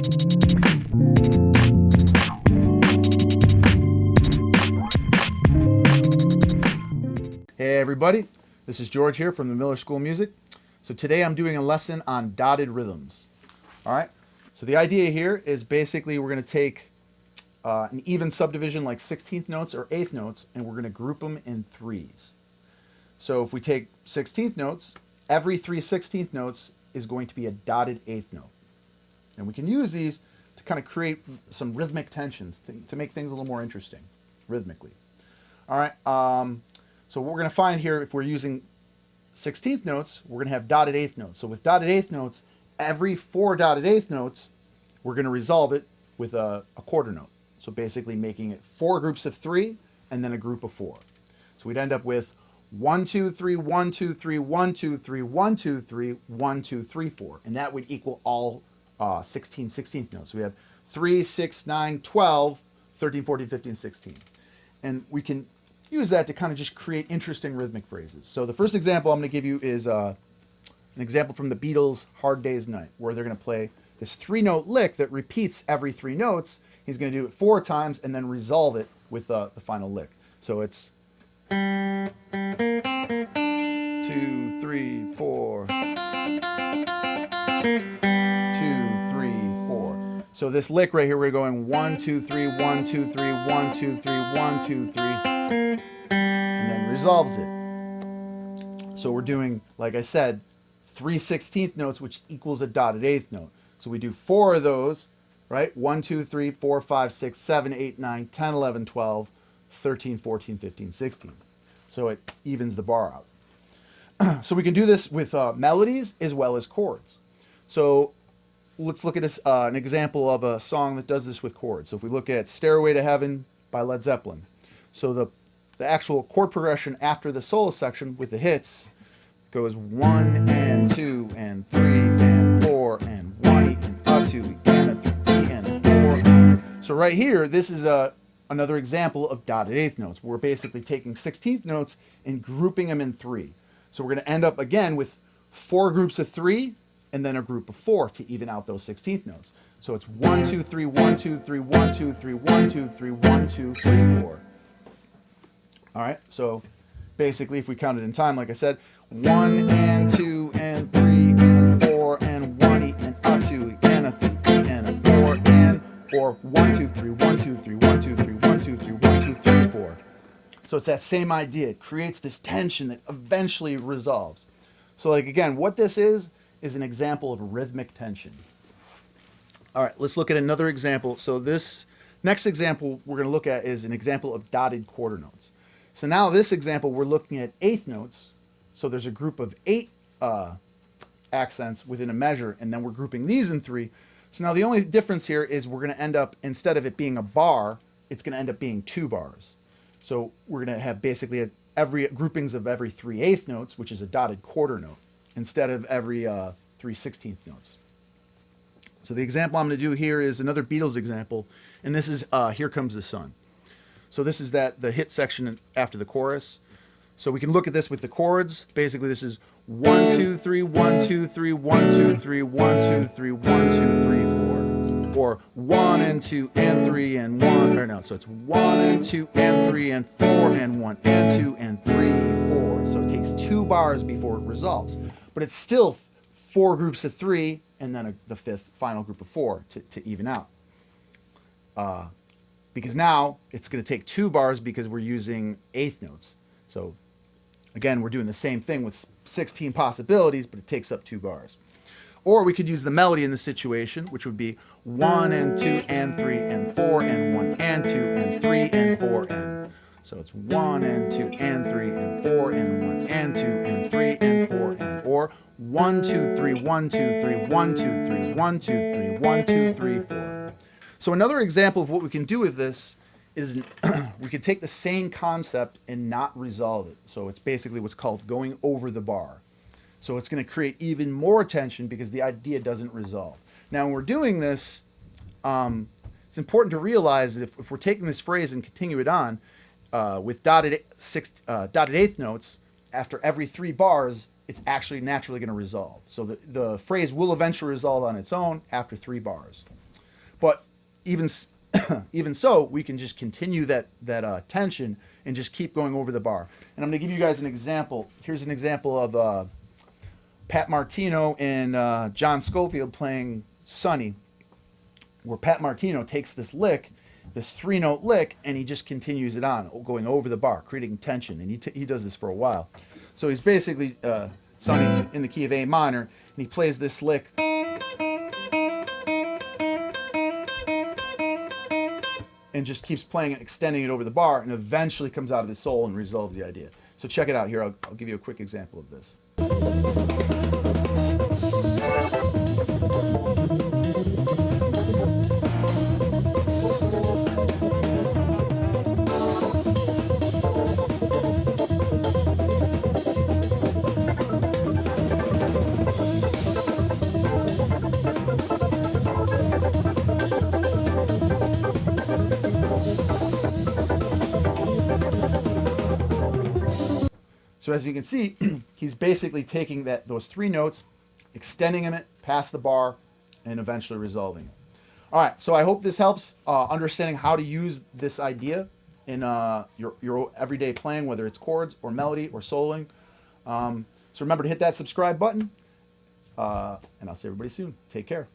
Hey everybody, this is George here from the Miller School of Music. So today I'm doing a lesson on dotted rhythms. All right, so the idea here is basically we're going to take an even subdivision like 16th notes or 8th notes, and we're going to group them in threes. So if we take 16th notes, every 3 16th notes is going to be a dotted 8th note. And we can use these to kind of create some rhythmic tensions to make things a little more interesting rhythmically. All right, so what we're going to find here, if we're using 16th notes, we're going to have dotted 8th notes. So with dotted 8th notes, every 4 dotted 8th notes, we're going to resolve it with a quarter note. So basically making it 4 groups of 3 and then a group of 4. So we'd end up with 1, 2, 3, 1, 2, 3, 1, 2, 3, 1, 2, 3, 1, 2, 3, 4. And that would equal all 16 16th notes. So we have 3, 6, 9, 12, 13, 14, 15, 16. And we can use that to kind of just create interesting rhythmic phrases. So the first example I'm going to give you is an example from the Beatles' Hard Day's Night, where they're going to play this 3-note lick that repeats every 3 notes. He's going to do it 4 times and then resolve it with the final lick. So it's 2, 3, 4, 2, 3, 4. So this lick right here, we're going 1, 2, 3, 1, 2, 3, 1, 2, 3, 1, 2, 3, and then resolves it. So we're doing, like I said, 3 16th notes, which equals a dotted 8th note. So we do 4 of those, right? 1, 2, 3, 4, 5, 6, 7, 8, 9, 10, 11, 12, 13, 14, 15, 16. So it evens the bar out. So we can do this with melodies as well as chords. So let's look at this, an example of a song that does this with chords. So if we look at Stairway to Heaven by Led Zeppelin. So the actual chord progression after the solo section with the hits goes 1 and 2 and 3 and 4 and 1 and a 2 and a 3 and a 4. So right here, this is another example of dotted 8th notes. We're basically taking 16th notes and grouping them in 3. So we're going to end up again with 4 groups of 3 and then a group of 4 to even out those 16th notes. So it's 1, 2, 3, 1, 2, 3, 1, 2, 3, 1, 2, 3, 1, 2, 3, 4. All right, so basically if we count it in time, like I said, 1 and 2 and 3 and 4 and 1 and a 2 and a 3 and a 4 and, or 1, 2, 3, 1, 2, 3, 1, 2, 3, 1, 2, 3, 1, 2, 3, 4. So it's that same idea. It creates this tension that eventually resolves. So like again, what this is an example of rhythmic tension. All right, let's look at another example. So this next example we're going to look at is an example of dotted quarter notes. So now this example, we're looking at 8th notes. So there's a group of 8 accents within a measure, and then we're grouping these in 3. So now the only difference here is we're going to end up, instead of it being a bar, it's going to end up being 2 bars. So we're going to have basically every groupings of every 3 8th notes, which is a dotted quarter note, instead of every 3 16th notes. So the example I'm going to do here is another Beatles example, and this is Here Comes the Sun. So this is the hit section after the chorus. So we can look at this with the chords. Basically, this is 1, 2, 3, 1, 2, 3, 1, 2, 3, 1, 2, 3, 1, 2, 3, 4. Or 1 and 2 and 3 and 1. Or no, so it's 1 and 2 and 3 and 4 and 1 and 2 and 3, 4. So it takes 2 bars before it resolves. But it's still 4 groups of 3 and then the 5th final group of 4 to even out. Because now it's going to take 2 bars because we're using 8th notes. So again, we're doing the same thing with 16 possibilities, but it takes up 2 bars. Or we could use the melody in this situation, which would be 1 and 2 and 3 and 4 and 1 and 2 and 3 and 4 and. So it's 1 and 2 and 3 and 4 and 1 and 2 and 3 and 4 and. Or 1, 2, 3, 1, 2, 3, 1, 2, 3, 1, 2, 3, 1, 2, 3, 4. So another example of what we can do with this is we could take the same concept and not resolve it. So it's basically what's called going over the bar. So it's going to create even more tension because the idea doesn't resolve. Now, when we're doing this, it's important to realize that if we're taking this phrase and continue it on with dotted 8th notes, after every 3 bars, it's actually naturally going to resolve. So the phrase will eventually resolve on its own after 3 bars. But even even so, we can just continue that tension and just keep going over the bar. And I'm going to give you guys an example. Here's an example of Pat Martino and John Scofield playing Sunny, where Pat Martino takes this lick, this 3-note lick, and he just continues it on, going over the bar, creating tension. And he does this for a while. So he's basically Sunny in the key of A minor, and he plays this lick. And just keeps playing it, extending it over the bar, and eventually comes out of the soul and resolves the idea. So check it out here. I'll give you a quick example of this. So as you can see, he's basically taking those 3 notes, extending them past the bar, and eventually resolving it. All right, so I hope this helps understanding how to use this idea in your everyday playing, whether it's chords or melody or soloing. So remember to hit that subscribe button, and I'll see everybody soon. Take care.